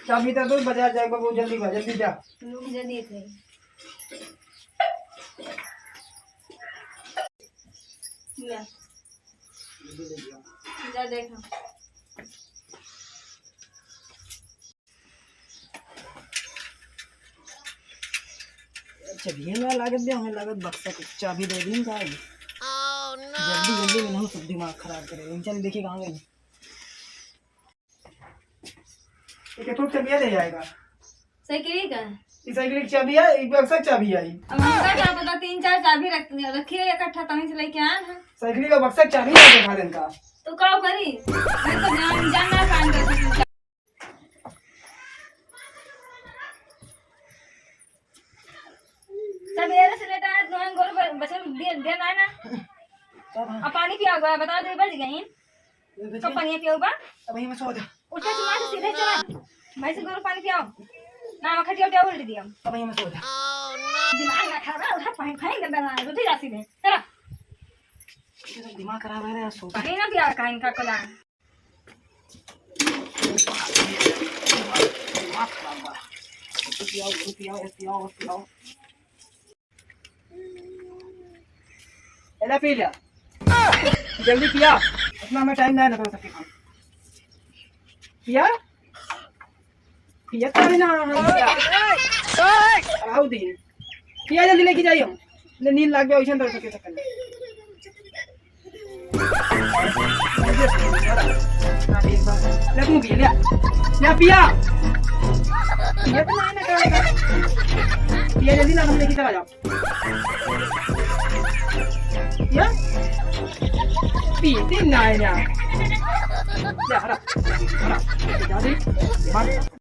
चाबी तो दो, बाजार जाएगा वो, जल्दी जा। लोग जल्दी थे। जा देखो। चलिए ना लागत दे, हमें लागत बक्सा की चाबी दे दी भाई। जल्दी में नहीं, सब दिमाग खराब करे। चल देखिए कहाँ गई। एक तो चाबी दे जाएगा। साइकिल का इस साइकिल की चाबी है, एक बक्सा चाबी आई। अब हमका क्या पता, 3-4 चाबी रखी है इकट्ठा, तभी से लेके आए हैं। साइकिल का बक्सा चाबी है खा देन का। तो क्या करी, मैं तो जानना काम करती। सवेरे से लेटा है, नॉन गोर बचन देना है ना। अब पानी पिया हुआ बता दे, बच गई तो पानी पिया हुआ। अब यहीं में सो जा। उठे सुबह से सीधे चला, मैं से गोर पानी पियाओ ना, खटिया उठा उल्ट दिया। अब यहीं में सो जा। दिमाग ना खराब है, उठा पानी खाई गंदा ना उठी जा सीधे चला। दिमाग खराब है रे, सो पानी ना पिया का इनका कला। पियाओ। एला पी लिया, जल्दी पिया, इतना हमें टाइम नहीं लगा सकते। पिया तो ना, आओ दी पिया, जल्दी लेके जाइए। नींद लग गया, वैसे तो सके सकते ले पिया तो ना पिया, जल्दी ना, हम लेके चला जाओ। Ya? Piti na ya. Ya, harap. Jadi, mantap.